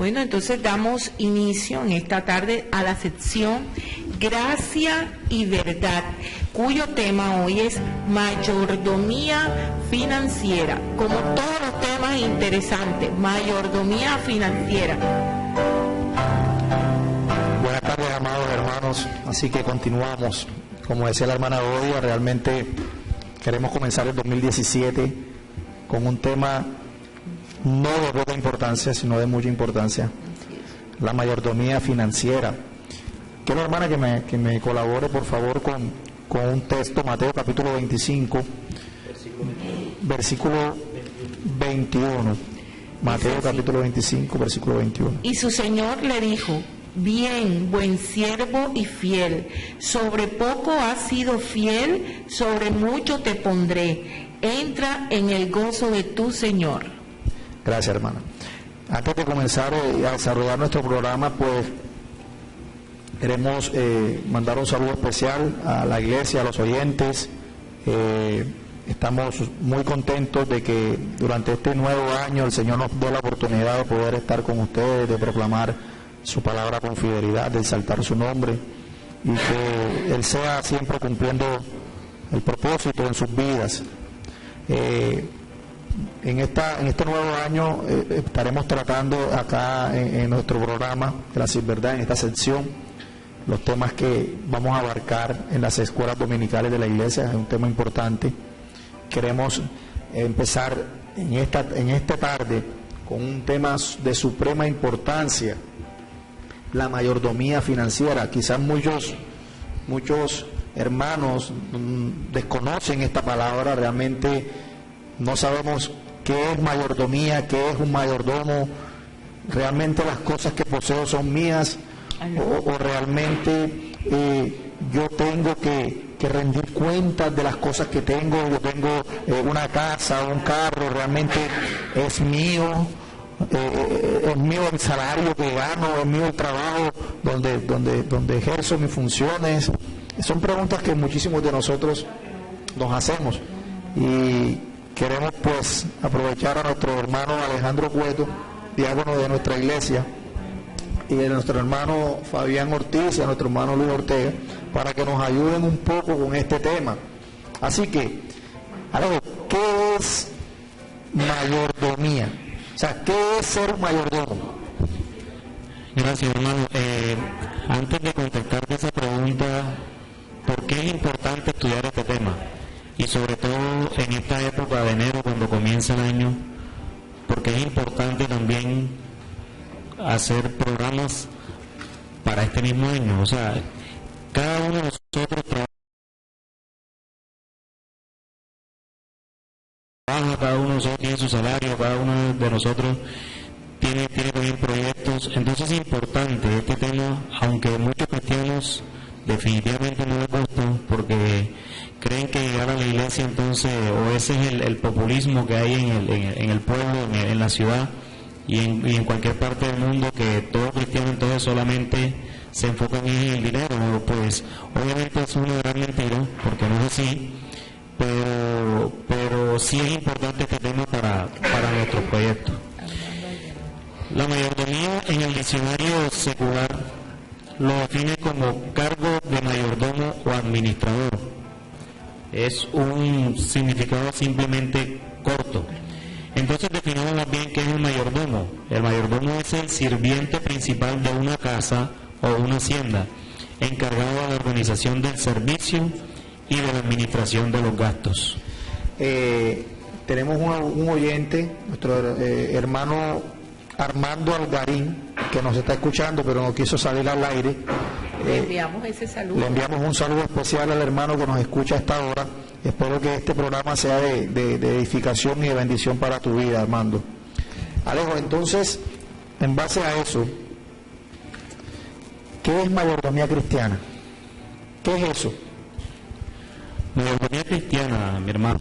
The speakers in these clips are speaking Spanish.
Bueno, entonces damos inicio en esta tarde a la sección Gracia y Verdad, cuyo tema hoy es mayordomía financiera. Como todos los temas interesantes, mayordomía financiera. Buenas tardes, amados hermanos. Así que continuamos. Como decía la hermana Odia, realmente queremos comenzar el 2017 con un tema no de poca importancia, sino de mucha importancia: la mayordomía financiera. Quiero, hermana, que me colabore, por favor, con un texto, Mateo capítulo 25, versículo 21. Mateo capítulo 25, versículo 21. Y su Señor le dijo: bien, buen siervo y fiel, sobre poco has sido fiel, sobre mucho te pondré, entra en el gozo de tu Señor. Gracias, hermana. Antes de comenzar a desarrollar nuestro programa, pues queremos mandar un saludo especial a la iglesia, a los oyentes. Estamos muy contentos de que durante este nuevo año el Señor nos dé la oportunidad de poder estar con ustedes, de proclamar su palabra con fidelidad, de exaltar su nombre, y que Él sea siempre cumpliendo el propósito en sus vidas. En este nuevo año estaremos tratando acá en nuestro programa Gracia y Verdad, en esta sección, los temas que vamos a abarcar en las escuelas dominicales de la iglesia. Es un tema importante. Queremos empezar en esta tarde con un tema de suprema importancia: la mayordomía financiera. Quizás muchos hermanos desconocen esta palabra, realmente no sabemos qué es mayordomía, qué es un mayordomo. Realmente las cosas que poseo son mías, o realmente yo tengo que rendir cuentas de las cosas que tengo. Yo tengo una casa, un carro, realmente es mío. Es mío el salario que gano, es mío el trabajo donde ejerzo mis funciones. Son preguntas que muchísimos de nosotros nos hacemos, y queremos pues aprovechar a nuestro hermano Alejandro Cueto, diácono de nuestra iglesia, y a nuestro hermano Fabián Ortiz y a nuestro hermano Luis Ortega, para que nos ayuden un poco con este tema. Así que, Alejo, ¿qué es mayordomía? O sea, ¿qué es ser un mayordomo? Gracias, hermano. Antes de contestarte esa pregunta, ¿por qué es importante estudiar este tema? Y sobre todo en esta época de enero, cuando comienza el año, porque es importante también hacer programas para este mismo año. O sea, cada uno de nosotros trabaja, cada uno de nosotros tiene su salario, cada uno de nosotros tiene también proyectos. Entonces es importante este tema, aunque muchos cristianos definitivamente no les gusta, porque creen que llegar a la iglesia entonces, o ese es el populismo que hay en el pueblo, en la ciudad y en cualquier parte del mundo, que todo cristiano entonces solamente se enfoca en el dinero. Pues obviamente es una gran mentira, porque no es así, pero sí es importante este tema para nuestro proyecto. La mayordomía en el diccionario secular lo define como cargo de mayordomo o administrador. Es un significado simplemente corto. Entonces definimos más bien qué es el mayordomo. El mayordomo es el sirviente principal de una casa o una hacienda, encargado de la organización del servicio y de la administración de los gastos. Tenemos un oyente, nuestro hermano Armando Algarín, que nos está escuchando, pero no quiso salir al aire. Le enviamos ese saludo. Le enviamos un saludo especial al hermano que nos escucha a esta hora. Espero que este programa sea de edificación y de bendición para tu vida, Armando. Alejo, entonces, en base a eso, ¿qué es mayordomía cristiana? ¿Qué es eso? Mayordomía cristiana, mi hermano,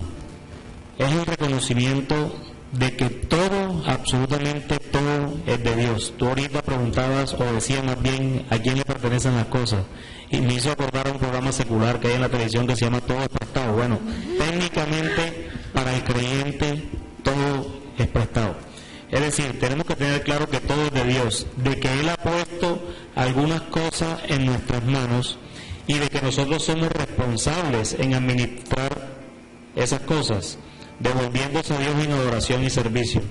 es el reconocimiento de que todo, absolutamente todo, es de Dios. Tú ahorita preguntabas, o decías más bien, a quién le pertenecen las cosas, y me hizo acordar a un programa secular que hay en la televisión que se llama Todo es Prestado. Bueno, técnicamente para el creyente todo es prestado. Es decir, tenemos que tener claro que todo es de Dios de que Él ha puesto algunas cosas en nuestras manos y de que nosotros somos responsables en administrar esas cosas, devolviéndose a Dios en adoración y servicio.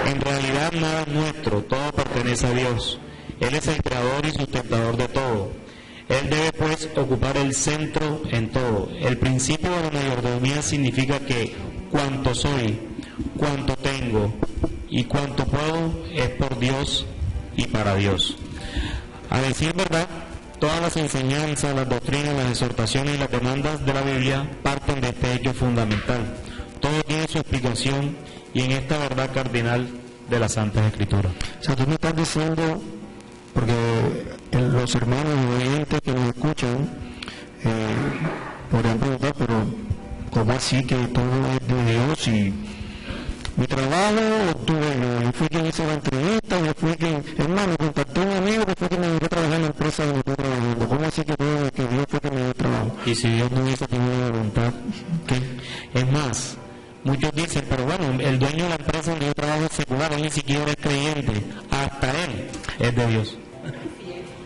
En realidad nada es nuestro, todo pertenece a Dios. Él es el creador y sustentador de todo. Él debe pues ocupar el centro en todo. El principio de la mayordomía significa que cuanto soy, cuanto tengo y cuanto puedo es por Dios y para Dios. A decir verdad, todas las enseñanzas, las doctrinas, las exhortaciones y las demandas de la Biblia parten de este hecho fundamental. Todo tiene su explicación y en esta verdad cardinal de las Santas Escrituras. O sea, tú me estás diciendo, porque los hermanos y oyentes que nos escuchan podrían preguntar, pero ¿cómo así que todo es de Dios? Y mi trabajo lo tuve yo fui quien hizo la entrevista, yo fui quien, hermano, contacté a un amigo que fue quien me dejó trabajar en la empresa donde estoy trabajando. ¿Cómo así que todo que Dios fue quien me dio el trabajo? Y si Dios no hubiese tenido la voluntad, ¿qué? Es más, muchos dicen, pero bueno, el dueño de la empresa donde yo trabajo es secular, él ni siquiera es creyente, hasta él es de Dios.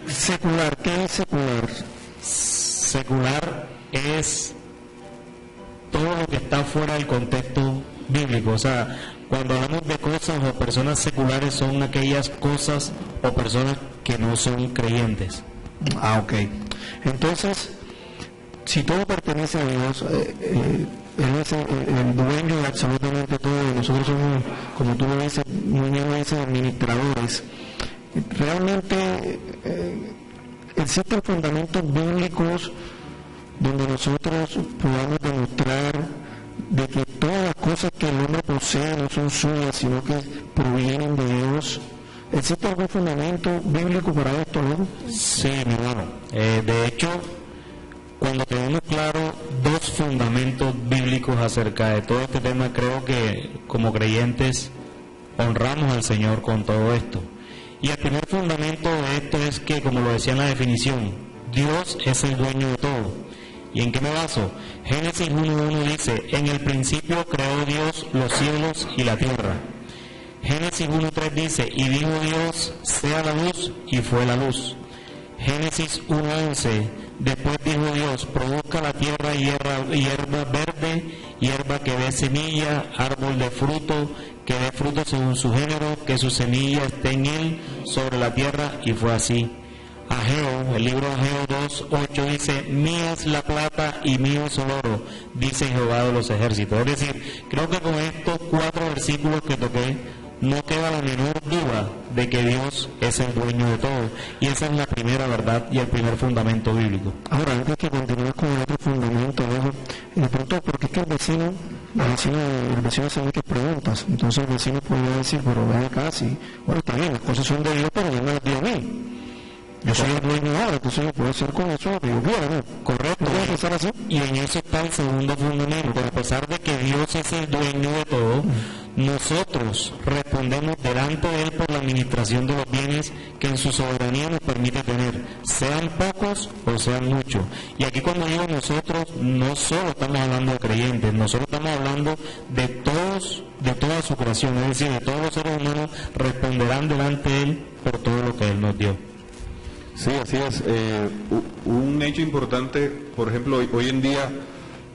Secular, ¿qué es secular? Secular es todo lo que está fuera del contexto bíblico. O sea, cuando hablamos de cosas o personas seculares son aquellas cosas o personas que no son creyentes. Ah, ok. Entonces, si todo pertenece a Dios, Él es el dueño de absolutamente todo, nosotros somos, como tú lo dices, muy bien lo dices, administradores. Realmente existen fundamentos bíblicos donde nosotros podamos demostrar de que todas las cosas que el hombre posee no son suyas, sino que provienen de Dios. ¿Existe algún fundamento bíblico para esto, no? Sí, mi hermano. De hecho, cuando tenemos claro dos fundamentos bíblicos acerca de todo este tema, creo que como creyentes honramos al Señor con todo esto. Y el primer fundamento de esto es que, como lo decía en la definición, Dios es el dueño de todo. ¿Y en qué me baso? Génesis 1.1 dice, en el principio creó Dios los cielos y la tierra. Génesis 1.3 dice, y dijo Dios, sea la luz, y fue la luz. Génesis 1.11, después dijo Dios, produzca la tierra hierba verde, hierba que dé semilla, árbol de fruto, que dé fruto según su género, que su semilla esté en él sobre la tierra, y fue así. Ageo, el libro de Ageo 2.8 dice, mía es la plata y mío es el oro, dice Jehová de los ejércitos. Es decir, creo que con estos 4 versículos que toqué, no queda la menor duda de que Dios es el dueño de todo. Y esa es la primera verdad y el primer fundamento bíblico. Ahora, antes que continuemos con el otro fundamento, de pronto, porque es que el vecino hace muchas preguntas. Entonces el vecino podría decir, pero ven acá, sí, bueno, está bien, las cosas son de Dios, pero no me las dio a mí. Yo soy el dueño ahora, entonces yo puedo hacer con eso lo que yo quiera, ¿no? Correcto. ¿No voy a pensar así? Y en eso está el segundo fundamento. A pesar de que Dios es el dueño de todo, nosotros respondemos delante de Él por la administración de los bienes que en su soberanía nos permite tener, sean pocos o sean muchos. Y aquí cuando digo nosotros, no solo estamos hablando de creyentes, nosotros estamos hablando de todos, de toda su creación, es decir, de todos los seres humanos responderán delante de Él por todo lo que Él nos dio. Sí, así es. Un hecho importante, por ejemplo, hoy en día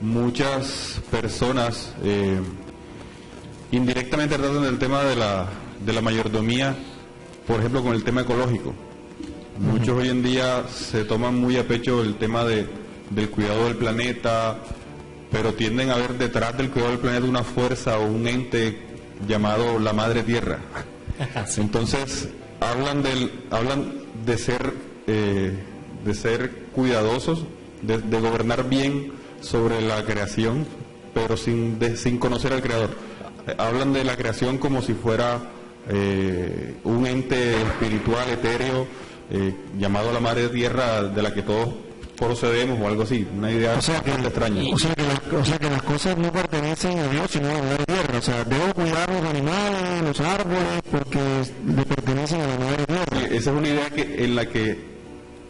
muchas personas indirectamente tratan del tema de la mayordomía, por ejemplo, con el tema ecológico. Muchos hoy en día se toman muy a pecho el tema del cuidado del planeta, pero tienden a ver detrás del cuidado del planeta una fuerza o un ente llamado la Madre Tierra. Entonces, hablan de ser cuidadosos, de gobernar bien sobre la creación, pero sin conocer al Creador. Hablan de la creación como si fuera un ente espiritual, etéreo, llamado la Madre Tierra, de la que todos procedemos o algo así, una idea bastante extraña. O sea que las cosas no pertenecen a Dios, sino a la Madre Tierra. O sea, debo cuidar los animales, los árboles, porque le pertenecen a la Madre Tierra. Esa es una idea en la que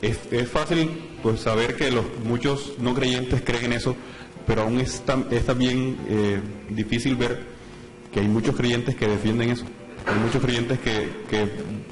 es fácil pues saber que muchos no creyentes creen en eso, pero aún es también difícil ver que hay muchos creyentes que defienden eso. Hay muchos creyentes que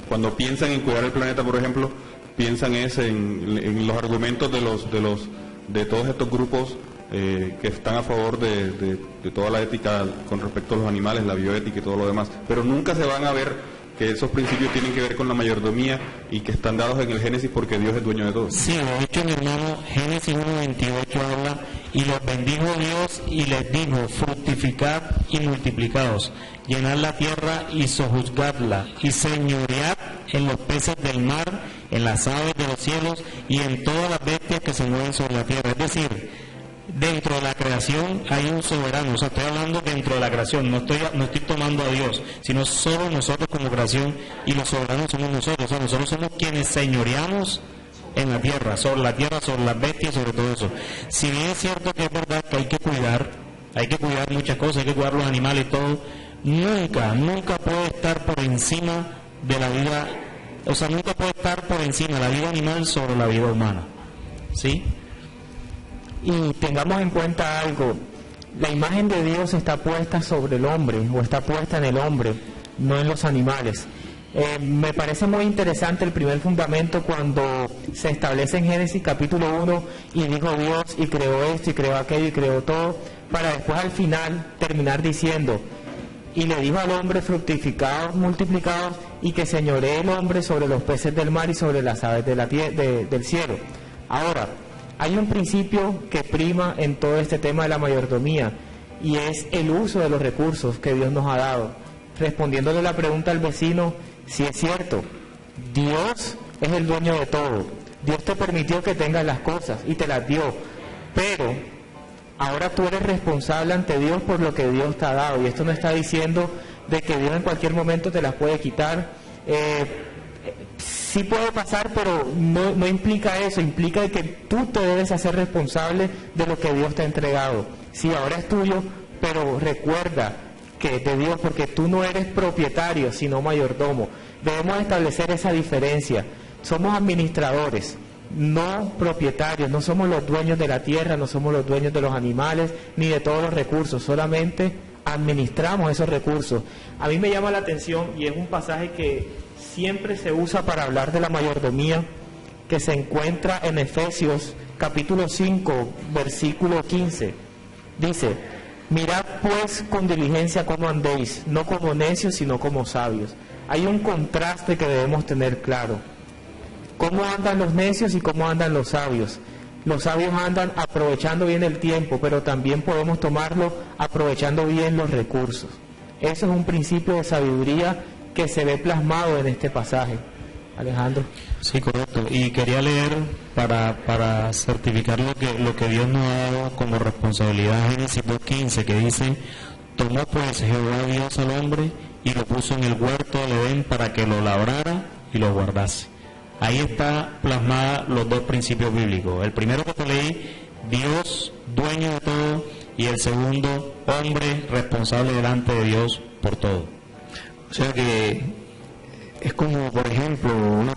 cuando piensan en cuidar el planeta, por ejemplo, piensan en los argumentos de todos estos grupos que están a favor de toda la ética con respecto a los animales, la bioética y todo lo demás, pero nunca se van a ver que esos principios tienen que ver con la mayordomía y que están dados en el Génesis porque Dios es dueño de todo. Sí, de hecho, mi hermano, Génesis 1:28 habla, y los bendijo Dios y les dijo, fructificad y multiplicaos, llenad la tierra y sojuzgadla, y señoread en los peces del mar, en las aves de los cielos y en todas las bestias que se mueven sobre la tierra. Es decir, dentro de la creación hay un soberano, o sea, estoy hablando dentro de la creación, no estoy tomando a Dios, sino solo nosotros como creación, y los soberanos somos nosotros, o sea, nosotros somos quienes señoreamos en la tierra, sobre las bestias, sobre todo eso. Si bien es cierto que es verdad que hay que cuidar muchas cosas, hay que cuidar los animales y todo, nunca puede estar por encima de la vida, o sea, nunca puede estar por encima la vida animal sobre la vida humana, ¿sí? Y tengamos en cuenta algo, la imagen de Dios está puesta sobre el hombre, o está puesta en el hombre, no en los animales. Me parece muy interesante el primer fundamento cuando se establece en Génesis capítulo 1, y dijo Dios, y creó esto, y creó aquello, y creó todo, para después al final terminar diciendo, y le dijo al hombre, fructificados, multiplicados, y que señoree el hombre sobre los peces del mar y sobre las aves de del cielo. Ahora, hay un principio que prima en todo este tema de la mayordomía, y es el uso de los recursos que Dios nos ha dado. Respondiéndole la pregunta al vecino, si es cierto, Dios es el dueño de todo. Dios te permitió que tengas las cosas y te las dio, pero ahora tú eres responsable ante Dios por lo que Dios te ha dado, y esto no está diciendo de que Dios en cualquier momento te las puede quitar. Sí puede pasar, pero no implica eso, implica que tú te debes hacer responsable de lo que Dios te ha entregado. Sí, ahora es tuyo, pero recuerda que es de Dios, porque tú no eres propietario, sino mayordomo. Debemos establecer esa diferencia. Somos administradores, no propietarios, no somos los dueños de la tierra, no somos los dueños de los animales, ni de todos los recursos, solamente administramos esos recursos. A mí me llama la atención, y es un pasaje que siempre se usa para hablar de la mayordomía, que se encuentra en Efesios capítulo 5, versículo 15. Dice, mirad pues con diligencia cómo andéis, no como necios, sino como sabios. Hay un contraste que debemos tener claro. ¿Cómo andan los necios y cómo andan los sabios? Los sabios andan aprovechando bien el tiempo, pero también podemos tomarlo aprovechando bien los recursos. Eso es un principio de sabiduría que se ve plasmado en este pasaje. Alejandro. Sí, correcto. Y quería leer para certificar lo que Dios nos ha dado como responsabilidad, Génesis 2:15, que dice, tomó pues Jehová Dios al hombre y lo puso en el huerto del Edén para que lo labrara y lo guardase. Ahí está plasmada los dos principios bíblicos. El primero que te leí, Dios dueño de todo, y el segundo, hombre responsable delante de Dios por todo. O sea que es como, por ejemplo, una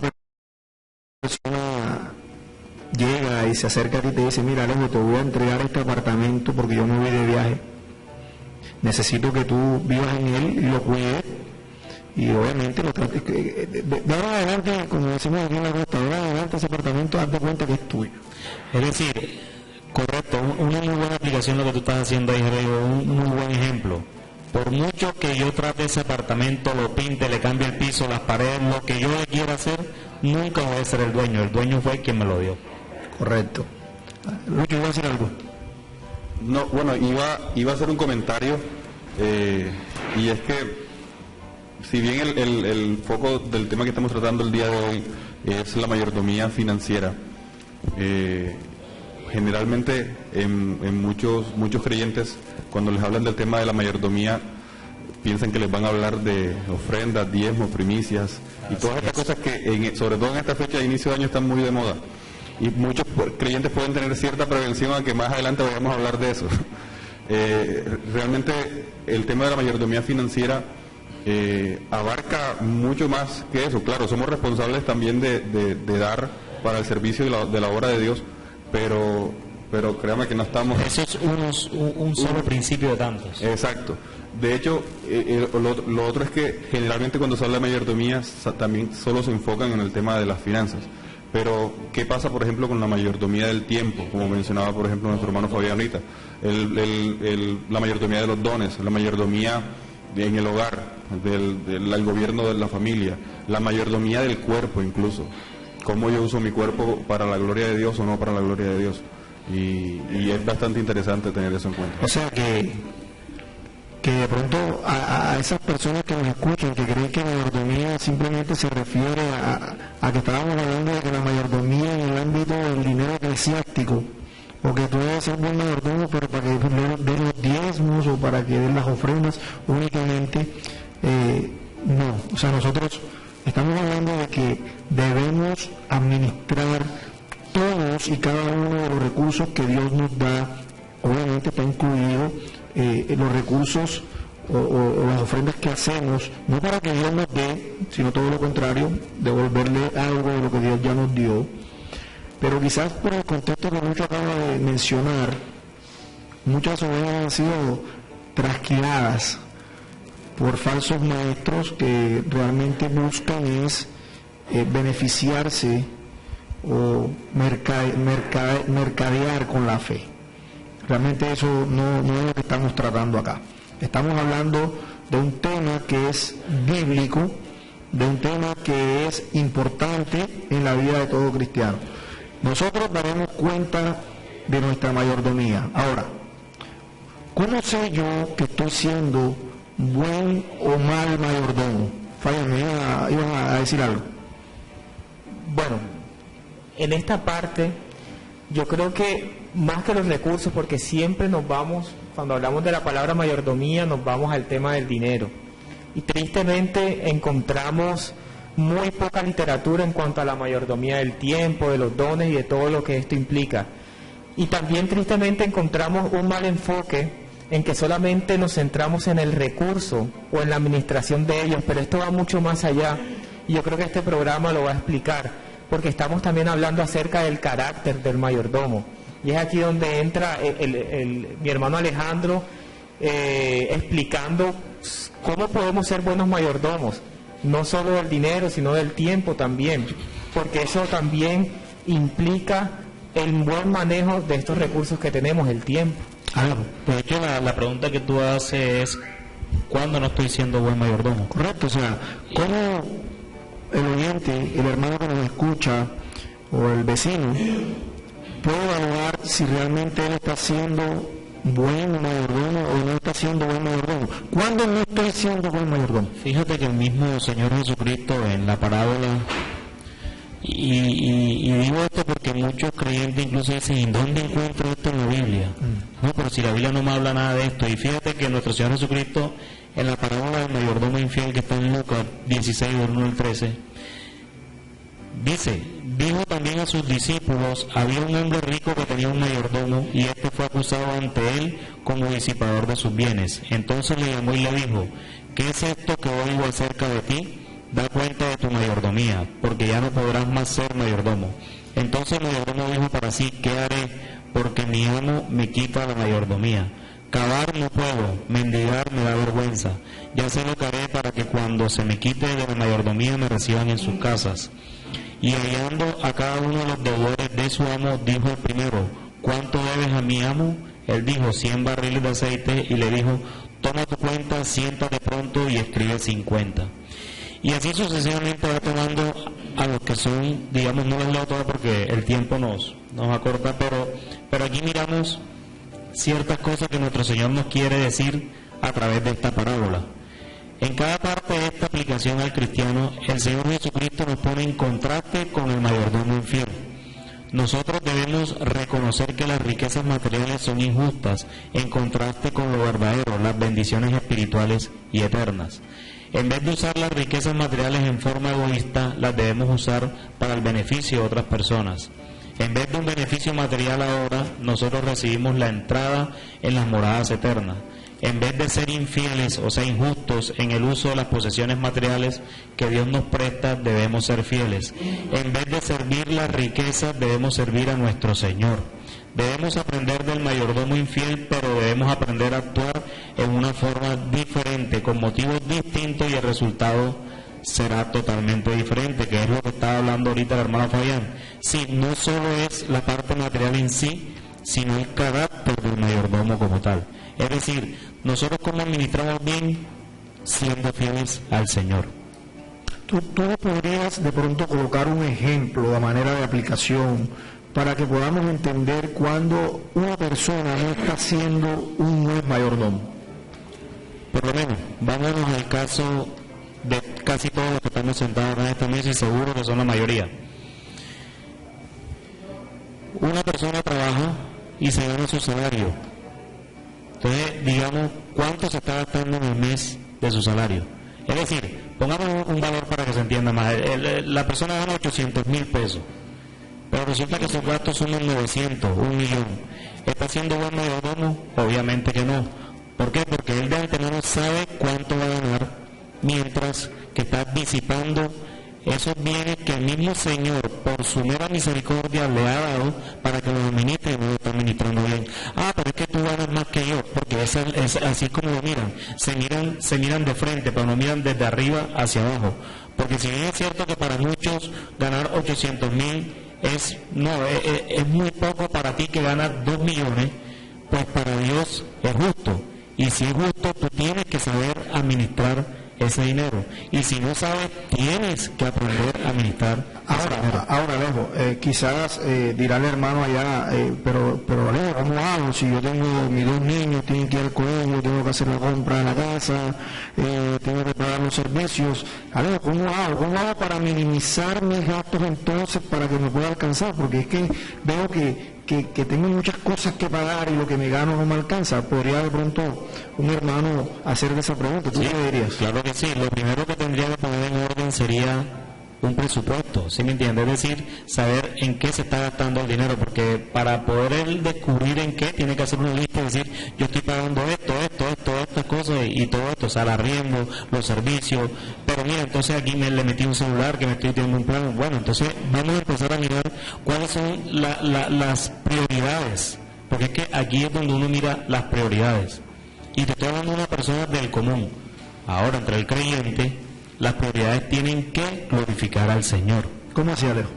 persona llega y se acerca a ti y te dice, mira Alejo, te voy a entregar este apartamento porque yo me voy de viaje. Necesito que tú vivas en él y lo cuides, y obviamente lo trates. De ahora adelante, como decimos aquí en la costa, de ahora adelante ese apartamento, hazte cuenta que es tuyo. Es decir, correcto, una muy buena aplicación lo que tú estás haciendo ahí, un muy buen ejemplo. Por mucho que yo trate ese apartamento, lo pinte, le cambie el piso, las paredes, lo que yo le quiera hacer, nunca voy a ser el dueño fue quien me lo dio. Correcto. Lucho, ¿iba a decir algo? No, bueno, iba a hacer un comentario, y es que si bien el foco del tema que estamos tratando el día de hoy es la mayordomía financiera, generalmente en muchos creyentes, cuando les hablan del tema de la mayordomía, piensan que les van a hablar de ofrendas, diezmos, primicias y todas estas cosas que sobre todo en esta fecha de inicio de año están muy de moda, y muchos creyentes pueden tener cierta prevención a que más adelante vayamos a hablar de eso. Realmente el tema de la mayordomía financiera abarca mucho más que eso. Claro, somos responsables también de dar para el servicio de la obra de Dios, pero pero créame que no estamos... Eso es un solo principio de tantos. Exacto. De hecho, lo otro es que generalmente cuando se habla de mayordomía también solo se enfocan en el tema de las finanzas. Pero, ¿qué pasa, por ejemplo, con la mayordomía del tiempo? Como mencionaba, por ejemplo, nuestro hermano Fabián ahorita. La mayordomía de los dones, la mayordomía en el hogar, del gobierno de la familia, la mayordomía del cuerpo incluso. Cómo yo uso mi cuerpo para la gloria de Dios o no para la gloria de Dios. Y es bastante interesante tener eso en cuenta. O sea que de pronto a esas personas que nos escuchan, que creen que mayordomía simplemente se refiere a que estábamos hablando de que la mayordomía en el ámbito del dinero eclesiástico, o que tú debes ser buen mayordomo, pero para que den los diezmos o para que den las ofrendas únicamente, no. O sea, nosotros estamos hablando de que debemos administrar todos y cada uno de los recursos que Dios nos da. Obviamente está incluido los recursos o las ofrendas que hacemos, no para que Dios nos dé, sino todo lo contrario, devolverle algo de lo que Dios ya nos dio. Pero quizás por el contexto que mucho acaba de mencionar, muchas ovejas han sido trasquiladas por falsos maestros que realmente buscan es beneficiarse o mercadear con la fe. Realmente eso no es lo que estamos tratando acá. Estamos hablando de un tema que es bíblico, de un tema que es importante en la vida de todo cristiano. Nosotros daremos cuenta de nuestra mayordomía. Ahora, ¿cómo sé yo que estoy siendo buen o mal mayordomo? Fabián, ¿me iban a decir algo? Bueno, en esta parte yo creo que más que los recursos, porque siempre nos vamos, cuando hablamos de la palabra mayordomía, nos vamos al tema del dinero. Y tristemente encontramos muy poca literatura en cuanto a la mayordomía del tiempo, de los dones y de todo lo que esto implica. Y también tristemente encontramos un mal enfoque en que solamente nos centramos en el recurso o en la administración de ellos, pero esto va mucho más allá y yo creo que este programa lo va a explicar, porque estamos también hablando acerca del carácter del mayordomo. Y es aquí donde entra mi hermano Alejandro explicando cómo podemos ser buenos mayordomos, no solo del dinero, sino del tiempo también, porque eso también implica el buen manejo de estos recursos que tenemos, el tiempo. De hecho, la pregunta que tú haces es, ¿cuándo no estoy siendo buen mayordomo? Correcto, o sea, ¿cómo el oyente, el hermano que nos escucha o el vecino puede evaluar si realmente él está siendo buen mayordomo o no está siendo buen mayordomo? ¿Cuándo no estoy siendo buen mayordomo? Fíjate que el mismo Señor Jesucristo en la parábola, y digo esto porque muchos creyentes incluso dicen, ¿en dónde encuentro esto en la Biblia? No, pero si la Biblia no me habla nada de esto. Y fíjate que nuestro Señor Jesucristo en la parábola del mayordomo infiel, que está en Lucas 16, 1 al 13, dijo también a sus discípulos, había un hombre rico que tenía un mayordomo, y este fue acusado ante él como disipador de sus bienes. Entonces le llamó y le dijo, ¿qué es esto que oigo acerca de ti? Da cuenta de tu mayordomía, porque ya no podrás más ser mayordomo. Entonces el mayordomo dijo para sí, ¿qué haré? Porque mi amo me quita la mayordomía. Cavar no puedo, mendigar me da vergüenza. Ya sé lo que haré para que cuando se me quite de la mayordomía me reciban en sus casas. Y hallando a cada uno de los deudores de su amo, dijo el primero, ¿cuánto debes a mi amo? Él dijo, 100 barriles de aceite, y le dijo, toma tu cuenta, siéntate pronto y escribe 50. Y así sucesivamente va tomando a los que son, digamos, no las leo todas porque el tiempo nos acorta, pero aquí miramos ciertas cosas que nuestro Señor nos quiere decir a través de esta parábola. En cada parte de esta aplicación al cristiano, el Señor Jesucristo nos pone en contraste con el mayordomo infiel. Nosotros debemos reconocer que las riquezas materiales son injustas en contraste con lo verdadero, las bendiciones espirituales y eternas. En vez de usar las riquezas materiales en forma egoísta, las debemos usar para el beneficio de otras personas. En vez de un beneficio material ahora, nosotros recibimos la entrada en las moradas eternas. En vez de ser infieles o ser injustos en el uso de las posesiones materiales que Dios nos presta, debemos ser fieles. En vez de servir las riquezas, debemos servir a nuestro Señor. Debemos aprender del mayordomo infiel, pero debemos aprender a actuar en una forma diferente, con motivos distintos, y el resultado será totalmente diferente, que es lo que estaba hablando ahorita la hermana Fabián. Sí, no solo es la parte material en sí, sino el carácter del mayordomo como tal. Es decir, nosotros cómo administramos bien, siendo fieles al Señor. ¿Tú podrías de pronto colocar un ejemplo de manera de aplicación para que podamos entender cuando una persona no está siendo un buen mayordomo? Por lo menos, vámonos al caso de casi todos los que estamos sentados en esta mesa, y seguro que son la mayoría. Una persona trabaja y se gana su salario. Entonces, digamos, ¿cuánto se está gastando en el mes de su salario? Es decir, pongamos un valor para que se entienda más. La persona gana 800,000 pesos, pero resulta que sus gastos son 900, 1.000.000. ¿Está siendo buen mayordomo? Obviamente que no. ¿Por qué? Porque él de antemano sabe cuánto va a ganar, mientras que está disipando esos bienes que el mismo Señor, por su mera misericordia, le ha dado para que los administre, y no lo está administrando bien. Pero es que tú ganas más que yo, porque es así como lo miran. Se miran de frente, pero no miran desde arriba hacia abajo. Porque si bien es cierto que para muchos ganar 800,000 es muy poco para ti que ganas 2 millones, pues para Dios es justo. Y si es justo, tú tienes que saber administrar ese dinero, y si no sabes, tienes que aprender a administrar ese dinero. Ahora Alejo, quizás dirá el hermano allá, pero Alejo, ¿cómo hago? Si yo tengo mis 2 niños, tienen que ir al colegio, tengo que hacer la compra de la casa, tengo que pagar los servicios. Alejo, ¿cómo hago? ¿Cómo hago para minimizar mis gastos entonces para que me pueda alcanzar? Porque es que veo que tengo muchas cosas que pagar y lo que me gano no me alcanza. ¿Podría de pronto un hermano hacerle esa pregunta? ¿Tú qué dirías? Claro que sí. Lo primero que tendría que poner en orden sería un presupuesto, ¿sí me entiendes? Es decir, saber en qué se está gastando el dinero, porque para poder él descubrir en qué, tiene que hacer una lista y decir, yo estoy pagando estas cosas y todo esto, o sea, el arriendo, los servicios, pero mira, entonces aquí le metí un celular que me estoy teniendo un plan. Bueno, entonces vamos a empezar a mirar cuáles son las prioridades, porque es que aquí es donde uno mira las prioridades, y te estoy hablando de una persona del común. Ahora, entre el creyente, las prioridades tienen que glorificar al Señor. ¿Cómo así, Alejo?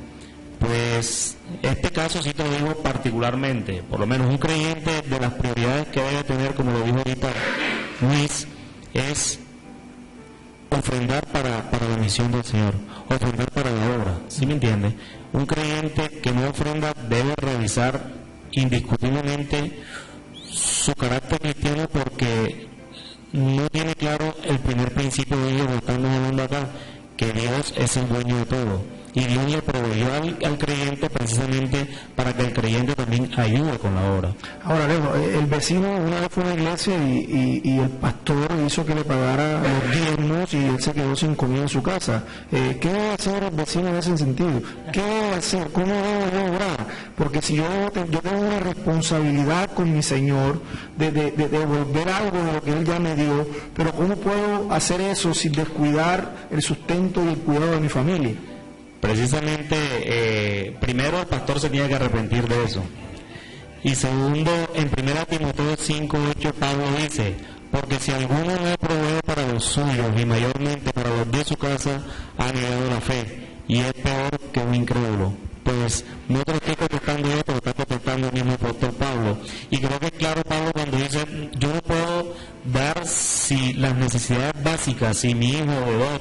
Pues este caso sí te lo digo particularmente. Por lo menos un creyente, de las prioridades que debe tener, como lo dijo ahorita Luis, es ofrendar para la misión del Señor, ofrendar para la obra. ¿Sí me entiendes? Un creyente que no ofrenda debe revisar indiscutiblemente su carácter cristiano, porque no tiene claro el primer principio de Dios, lo estamos hablando acá, que Dios es el dueño de todo, y Dios le proveyó al creyente precisamente para que el creyente también ayude con la obra. Ahora, Alejo, el vecino una vez fue a una iglesia y el pastor hizo que le pagara los diezmos, y él se quedó sin comida en su casa. ¿Qué debe hacer el vecino en ese sentido? ¿Qué debe hacer? ¿Cómo debo yo obrar? Porque si yo tengo una responsabilidad con mi Señor de devolver algo de lo que Él ya me dio, pero ¿cómo puedo hacer eso sin descuidar el sustento y el cuidado de mi familia? Precisamente, primero el pastor se tiene que arrepentir de eso. Y segundo, en 1 Timoteo 5:8 Pablo dice, porque si alguno no provee para los suyos y mayormente para los de su casa, ha negado la fe y es peor que un incrédulo. Pues no te lo estoy contestando yo, pero está contestando el mismo apóstol Pablo. Y creo que es claro Pablo cuando dice, yo no puedo dar si las necesidades básicas, si mi hijo de 2,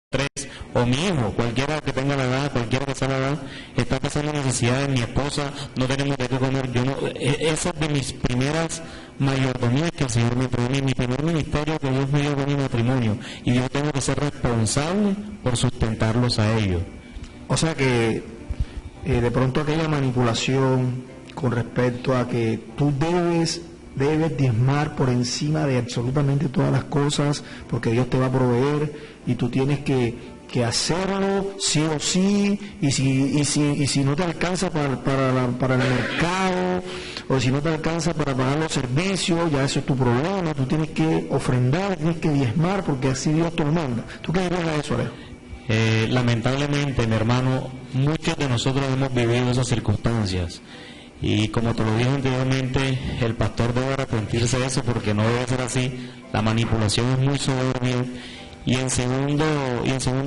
3 o mi hijo, cualquiera que tenga la edad, cualquiera que sea la edad, está pasando necesidades, mi esposa, no tenemos de qué comer. Esa es de mis primeras mayordomías que el Señor me entregó, mi primer ministerio que Dios me dio con mi matrimonio, y yo tengo que ser responsable por sustentarlos a ellos. O sea que de pronto aquella manipulación con respecto a que tú debes diezmar por encima de absolutamente todas las cosas, porque Dios te va a proveer y tú tienes que hacerlo sí o sí, y si no te alcanza para el mercado, o si no te alcanza para pagar los servicios, ya eso es tu problema. Tú tienes que ofrendar, tienes que diezmar, porque así Dios te lo manda. ¿Tú qué dirías a eso, Alejo? Lamentablemente, mi hermano, muchos de nosotros hemos vivido esas circunstancias, Y como te lo dije anteriormente, el pastor debe arrepentirse de eso porque no debe ser así. La manipulación es muy soberbia. Y en segundo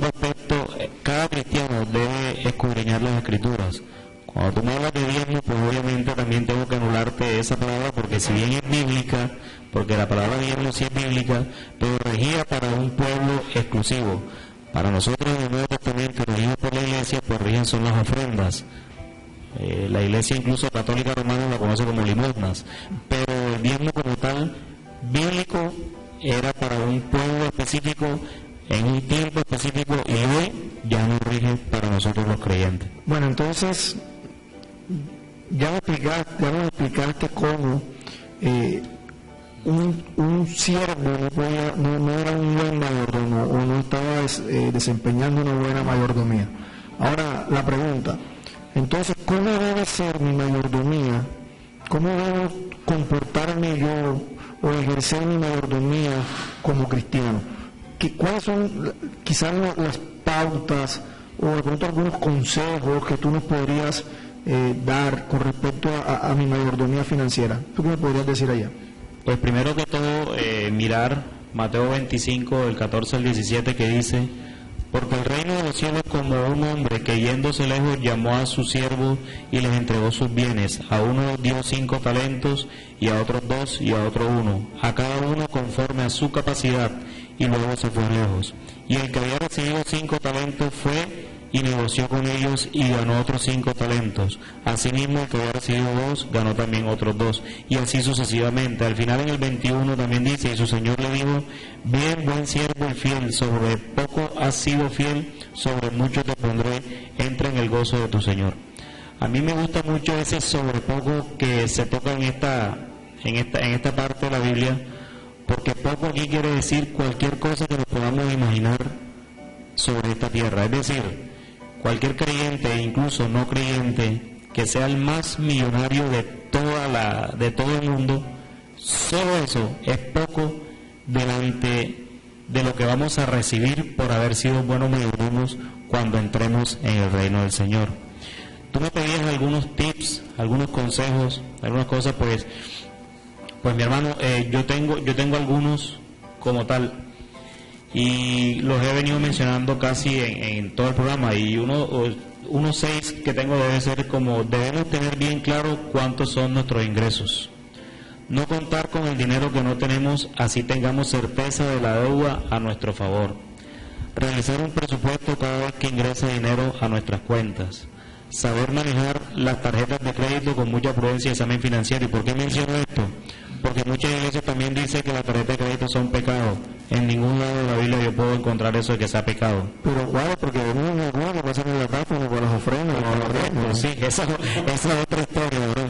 aspecto, cada cristiano debe escudriñar las Escrituras. Cuando tú me hablas de diezmo, pues obviamente también tengo que anularte esa palabra, porque si bien es bíblica, porque la palabra diezmo sí es bíblica, pero regida para un pueblo exclusivo. Para nosotros en el Nuevo Testamento, regidos por la Iglesia, pues rigen son las ofrendas. La Iglesia incluso católica romana la conoce como limosnas, pero el diezmo como tal, bíblico, era para un pueblo específico, en un tiempo específico, y hoy ya no rige para nosotros los creyentes. Bueno, entonces, ya nos explicaste cómo un siervo no era un buen mayordomo o no estaba desempeñando una buena mayordomía. Ahora, la pregunta, entonces, ¿cómo debe ser mi mayordomía? ¿Cómo debo comportarme yo o ejercer mi mayordomía como cristiano? ¿Cuáles son quizás las pautas o de pronto algunos consejos que tú nos podrías dar con respecto a mi mayordomía financiera? ¿Tú qué me podrías decir allá? Pues primero que todo, mirar Mateo 25, del 14 al 17, que dice: porque el reino de los cielos es como un hombre que yéndose lejos llamó a sus siervos y les entregó sus bienes. A uno dio 5 talentos, y a otros 2, y a otro 1, a cada uno conforme a su capacidad, y luego se fue lejos. Y el que había recibido 5 talentos fue y negoció con ellos y ganó otros 5 talentos. Asimismo, el que había recibido 2 ganó también otros 2, y así sucesivamente. Al final, en el 21 también dice: y su señor le dijo: bien, buen siervo y fiel, sobre poco has sido fiel, sobre mucho te pondré, entra en el gozo de tu señor. A mí me gusta mucho ese sobre poco que se toca en esta parte de la Biblia, porque poco aquí quiere decir cualquier cosa que nos podamos imaginar sobre esta tierra. Es decir, cualquier creyente e incluso no creyente que sea el más millonario de todo el mundo, solo eso es poco delante de lo que vamos a recibir por haber sido buenos mayordomos cuando entremos en el reino del Señor. Tú me pedías algunos tips, algunos consejos, algunas cosas, pues mi hermano, yo tengo algunos como tal, y los he venido mencionando casi en todo el programa, y unos 6 que tengo debe ser como: debemos tener bien claro cuántos son nuestros ingresos, no contar con el dinero que no tenemos, así tengamos certeza de la deuda a nuestro favor, realizar un presupuesto cada vez que ingrese dinero a nuestras cuentas, saber manejar las tarjetas de crédito con mucha prudencia y examen financiero. ¿Y por qué menciono esto? Porque muchas iglesias también dicen que las tarjetas de crédito son pecados. En ningún lado de la Biblia yo puedo encontrar eso de que sea pecado. Pero claro, porque vemos algunos que pasan en la ráfaga con las ofrendas. Sí, esa es otra historia, ¿verdad?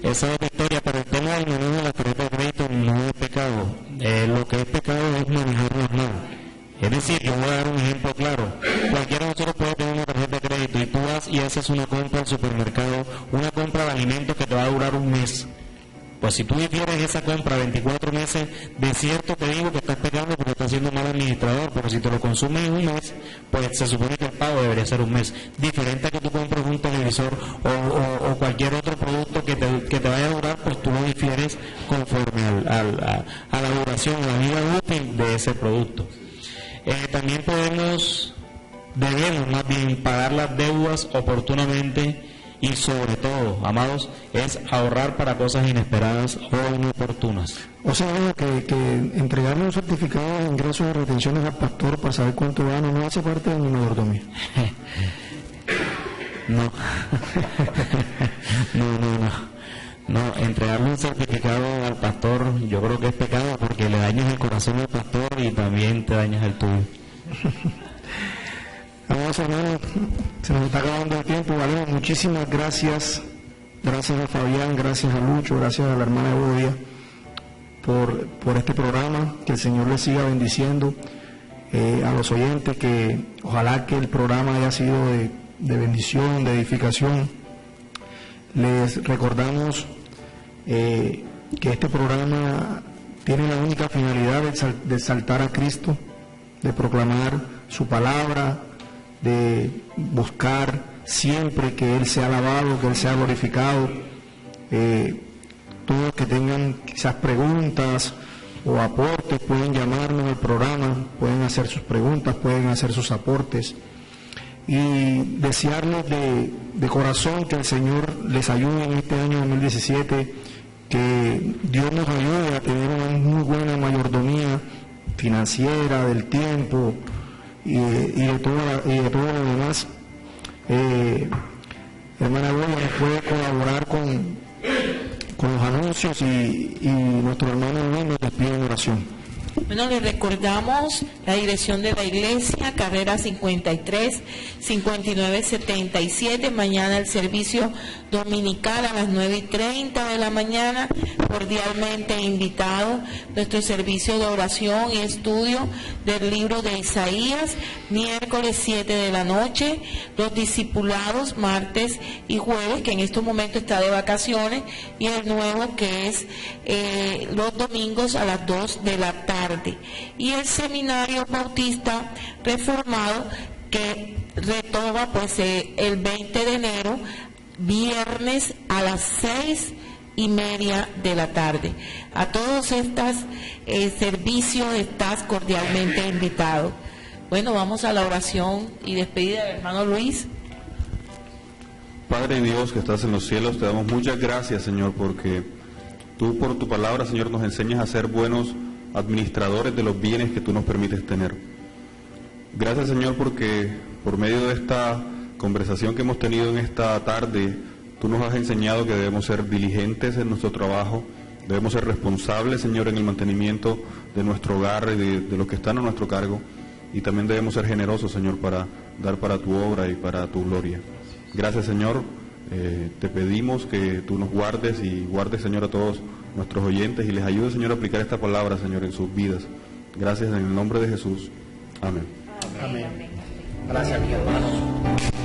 Esa es otra historia, pero el tema del manejo de las tarjetas de crédito no es pecado. Lo que es pecado es manejarlas mal. Es decir, yo voy a dar un ejemplo claro. Cualquiera de nosotros puede tener una tarjeta de crédito y tú vas y haces una compra al supermercado, una compra de alimentos que te va a durar un mes. Pues si tú difieres esa compra 24 meses, de cierto te digo que estás pecando porque estás siendo mal administrador, porque si te lo consumes en un mes, pues se supone que el pago debería ser un mes. Diferente a que tú compres un televisor o cualquier otro producto que te vaya a durar, pues tú lo difieres conforme a la duración, a la vida útil de ese producto. También debemos más bien pagar las deudas oportunamente, y sobre todo, amados, es ahorrar para cosas inesperadas o inoportunas. O sea, que entregarle un certificado de ingresos y retenciones al pastor para saber cuánto gana no hace parte de mi mayordomía. No. No, entregarle un certificado al pastor yo creo que es pecado, porque le dañas el corazón al pastor y también te dañas el tuyo. Vamos, hermanos, se nos está acabando el tiempo. Vale, muchísimas gracias. Gracias a Fabián, gracias a Lucho, gracias a la hermana Evodia por este programa. Que el Señor les siga bendiciendo. A los oyentes, que ojalá que el programa haya sido de bendición, de edificación. Les recordamos que este programa tiene la única finalidad de exaltar a Cristo, de proclamar su palabra, de buscar siempre que Él sea alabado, que Él sea glorificado, Todos los que tengan quizás preguntas o aportes pueden llamarnos al programa, pueden hacer sus preguntas, pueden hacer sus aportes, y desearles de corazón que el Señor les ayude en este año 2017, que Dios nos ayude a tener una muy buena mayordomía financiera, del tiempo y de todo lo demás. Hermana Gloria nos puede colaborar con los anuncios y nuestro hermano Luis nos despide en oración. Bueno, les recordamos la dirección de la iglesia, carrera 53, 5977, mañana el servicio dominical a las 9:30 de la mañana, cordialmente invitados, nuestro servicio de oración y estudio del libro de Isaías, miércoles 7 de la noche, los discipulados martes y jueves, que en estos momentos está de vacaciones, y el nuevo que es los domingos a las 2 de la tarde. Y el seminario bautista reformado que retoma pues el 20 de enero, viernes a las 6:30 de la tarde. A todos estos servicios estás cordialmente invitado. Bueno, vamos a la oración y despedida del hermano Luis. Padre Dios que estás en los cielos, te damos muchas gracias, Señor, porque tú por tu palabra, Señor, nos enseñas a ser buenos administradores de los bienes que tú nos permites tener. Gracias, Señor, porque por medio de esta conversación que hemos tenido en esta tarde, tú nos has enseñado que debemos ser diligentes en nuestro trabajo, debemos ser responsables, Señor, en el mantenimiento de nuestro hogar y de los que están a nuestro cargo, y también debemos ser generosos, Señor, para dar para tu obra y para tu gloria. Gracias, Señor. Te pedimos que tú nos guardes y guardes, Señor, a todos nuestros oyentes y les ayudes, Señor, a aplicar esta palabra, Señor, en sus vidas. Gracias en el nombre de Jesús. Amén. Amén. Gracias, mis hermanos.